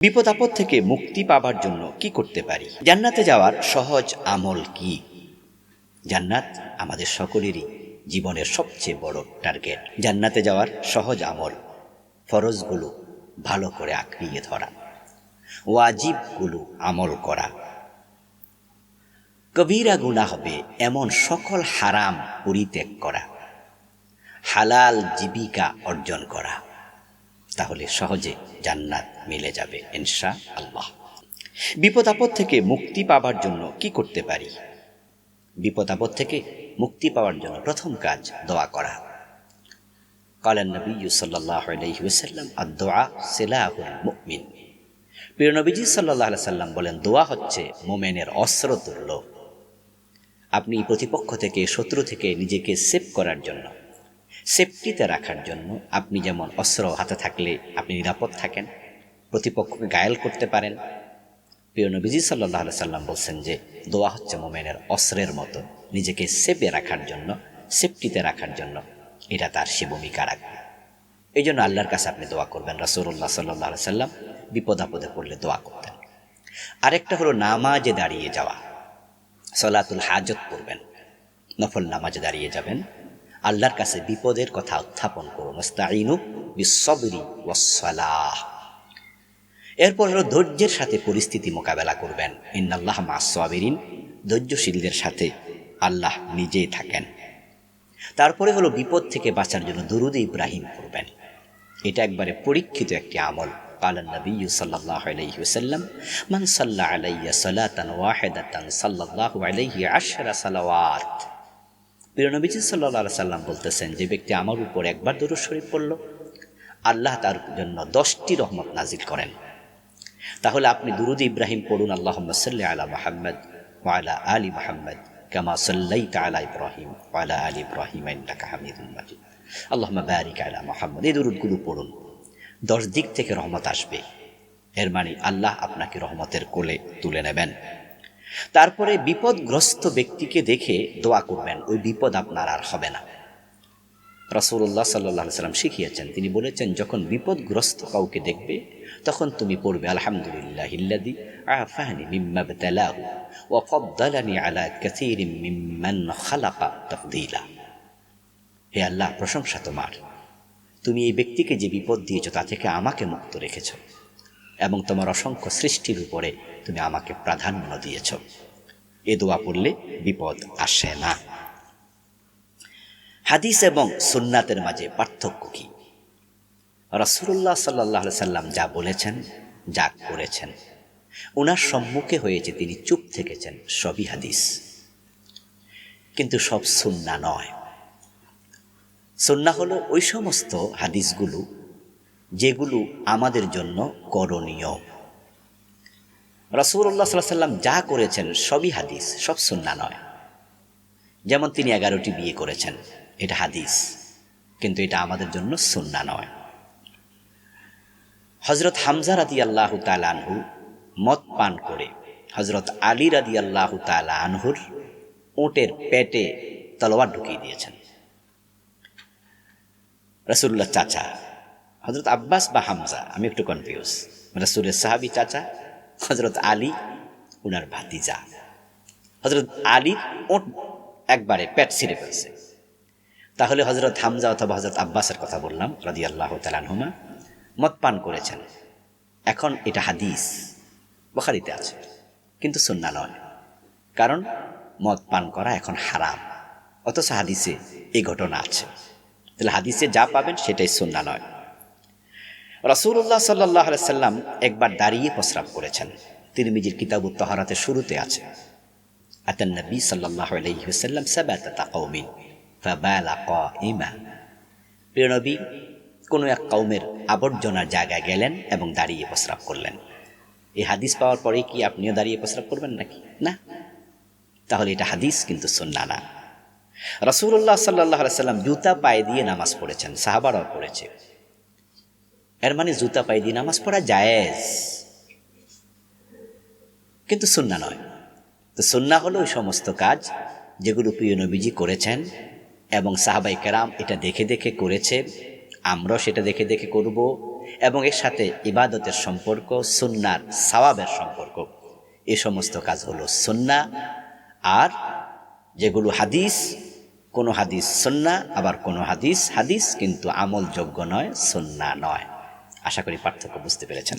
বিপদ আপদ থেকে মুক্তি পাবার জন্য কি করতে পারি? জান্নাতে যাওয়ার সহজ আমল কি? জান্নাত আমাদের সকলেরই জীবনের সবচেয়ে বড় টার্গেট। জান্নাতে যাওয়ার সহজ আমল, ফরজগুলো ভালো করে আঁকড়িয়ে ধরা, ওয়াজিবগুলো আমল করা, কবিরা গুনাহ হবে এমন সকল হারাম পরিত্যাগ করা, হালাল জীবিকা অর্জন করা। তাহলে সহজে জান্নাত মিলে যাবে ইনশাআল্লাহ। বিপদ আপদ থেকে মুক্তি পাবার জন্য কি করতে পারি? বিপদ আপদ থেকে মুক্তি পাওয়ার জন্য প্রথম কাজ দোয়া করা। কালেন নবী সাল্লাল্লাহু আলাইহি ওয়াসাল্লাম, আদ-দুআ সিলাহুল মুমিন। প্রিয় নবীজি সাল্লাল্লাহু আলাইহি সাল্লাম বলেন, দোয়া হচ্ছে মুমিনের অস্ত্র তুল্য। আপনি প্রতিপক্ষ থেকে, শত্রু থেকে নিজেকে সেভ করার জন্য, সেফটিতে রাখার জন্য, আপনি যেমন অস্ত্র হাতে থাকলে আপনি নিরাপদ থাকেন, প্রতিপক্ষকে ঘায়েল করতে পারেন। প্রিয় নবীজি সাল্লাল্লাহু আলাইহি সাল্লাম বলছেন যে দোয়া হচ্ছে মুমিনের অস্ত্রের মতো, নিজেকে সেভে রাখার জন্য, সেফটিতে রাখার জন্য এটা তার সে ভূমিকা রাখবে। এই জন্য আল্লাহর কাছে আপনি দোয়া করবেন। রাসূলুল্লাহ সাল্লাল্লাহু আলাইহি সাল্লাম বিপদ আপদে পড়লে দোয়া করতেন। আরেকটা হলো নামাজে দাঁড়িয়ে যাওয়া, সলাতুল হাজত করবেন, নফল নামাজে দাঁড়িয়ে যাবেন, আল্লাহর কাছে বিপদের কথা উত্থাপন করুন। ইস্তাঈনু বিস-সাবরি ওয়াস-সালাহ। এরপর হলো ধৈর্যের সাথে পরিস্থিতি মোকাবেলা করবেন। ইন্নাল্লাহা মা'আস-সাবিরিন, ধৈর্যশীলদের সাথে আল্লাহ নিজেই থাকেন। তারপরে হলো বিপদ থেকে বাঁচার জন্য দুরূদ ইব্রাহিম পড়বেন। এটা একবারে পরীক্ষিত একটি আমল। কালান নবী সাল্লাল্লাহু আলাইহি ওয়াসাল্লাম, মান সাল্লা আলাইয়া সালাতান ওয়াহিদাতান সাল্লাল্লাহু আলাইহি 10 সালাওয়াত। প্রিয় নবীজি সাল্লাল্লাহু আলাইহি সাল্লাম বলতেছেন, যে ব্যক্তি আমার উপর একবার দরুদ শরীফ পড়ল, আল্লাহ তার জন্য 10টি রহমত নাজিল করেন। তাহলে আপনি দুরূদ ইব্রাহিম পড়ুন, আল্লাহুম্মা সাল্লি আলা মুহাম্মদ ওয়া আলা আলি মুহাম্মদ কামা সাল্লাইতা আলা ইব্রাহিম ওয়া আলা আলি ইব্রাহিম ইন্নাকা হামিদুম মাজিদ, আল্লাহুম্মা বারিক আলা মুহাম্মদ। এই দুরূদগুলো পড়ুন, 10 দিক থেকে রহমত আসবে। এর মানে আল্লাহ আপনাকে রহমতের কোলে তুলে নেবেন। তারপরে বিপদগ্রস্ত ব্যক্তিকে দেখে দোয়া করবেন, ওই বিপদ আপনার আর হবে না। রাসূলুল্লাহ সাল্লাল্লাহু আলাইহি সাল্লাম শিখিয়েছেন, তিনি বলেছেন, যখন বিপদগ্রস্ত কাউকে দেখবে তখন তুমি পড়বে, আলহামদুলিল্লাহিল্লাযী আফানি মিম্মা ইবতালাহু ওয়া ফাদ্দালানি আলা কাসীরিম মিম্মান খালাকা তাফদীলা। হে আল্লাহ, প্রশংসা তোমার, তুমি এই ব্যক্তিকে যে বিপদ দিয়েছো তা থেকে আমাকে মুক্ত রেখেছ, এবং তোমার অসংখ্য সৃষ্টির উপরে তুমি আমাকে প্রাধান্য দিয়েছ। এ দোয়া পড়লে বিপদ আসে না। হাদিস এবং সুন্নাতের মাঝে পার্থক্য কি? রাসূলুল্লাহ সাল্লাল্লাহু আলাইহি সাল্লাম যা বলেছেন, যা করেছেন, ওনার সম্মুখে হয়েছে, তিনি চুপ থেকেছেন, সবই হাদিস। কিন্তু সব সুন্নাহ নয়। সুন্নাহ হলো ওই সমস্ত হাদিসগুলো যেগুলো আমাদের জন্য করণীয়। রাসূলুল্লাহ সাল্লাল্লাহু আলাইহি সাল্লাম যা করেছেন সবই হাদিস, সব সুন্নাহ নয়। যেমন তিনি 11টি বিয়ে করেছেন, এটা হাদিস, কিন্তু এটা আমাদের জন্য সুন্নাহ নয়। হযরত হামজা রাদিয়াল্লাহু তাআলা আনহু মদ পান করে হযরত আলী রাদিয়াল্লাহু তাআলা আনহুর ওটের পেটে তলোয়ার ঢুকিয়ে দিয়েছেন। রাসূলুল্লাহ চাচা হযরত আব্বাস বা হামজা, আমি একটু কনফিউজ, রাসূলের সাহাবী চাচা, হযরত আলী উনার ভাতিজা। হযরত আলীর ওট একবারে পেট ছিঁড়ে ফেলছে। তাহলে হযরত হামজা অথবা হযরত আব্বাসের কথা বললাম রাদিয়াল্লাহু তাআলা আনহুমা, মদ পান করেছেন। এখন এটা হাদিস, বুখারীতে আছে, কিন্তু সুন্নাহ নয়, কারণ মদ পান করা এখন হারাম, অথচ হাদিসে এই ঘটনা আছে। তাহলে হাদিসে যা পাবেন সেটাই সুন্নাহ নয়। রাসূলুল্লাহ সাল্লাল্লাহু আলাইহি সাল্লাম একবার দাঁড়িয়ে প্রস্রাব করেছেন। তিরমিজির কিতাবুত তাহারাতে শুরুতে আছে, আতান নবী সাল্লাল্লাহু আলাইহি ওয়াসাল্লাম সাবাতাতা কওমিন ফাবালা কাইমা। প্রিয় নবী কোনো এক কওমের আবর্জনার জায়গায় গেলেন এবং দাঁড়িয়ে প্রস্রাব করলেন। এই হাদিস পাওয়ার পরে কি আপনিও দাঁড়িয়ে প্রস্রাব করবেন নাকি? না। তাহলে এটা হাদিস, কিন্তু সুন্নাহ না। রাসূলুল্লাহ সাল্লাল্লাহু আলাইহি সাল্লাম জুতা পায়ে দিয়ে নামাজ পড়েছেন, সাহাবারাও পড়েছে। এর মানে জুতা পায়ে দিয়ে নামাজ পড়া জায়েজ, কিন্তু সুন্নাহ নয়। তো সুন্নাহ হলো ওই সমস্ত কাজ যেগুলো প্রিয় নবীজি করেছেন এবং সাহাবায়ে কেরাম এটা দেখে দেখে করেছে, আমরাও সেটা দেখে দেখে করব, এবং এর সাথে ইবাদতের সম্পর্ক, সুন্নার সওয়াবের সম্পর্ক, এ সমস্ত কাজ হলো সুন্নাহ। আর যেগুলো হাদিস, কোনো হাদিস সুন্নাহ, আবার কোনো হাদিস হাদিস কিন্তু আমলযোগ্য নয়, সুন্নাহ নয়। আশা করি পার্থক্য বুঝতে পেরেছেন।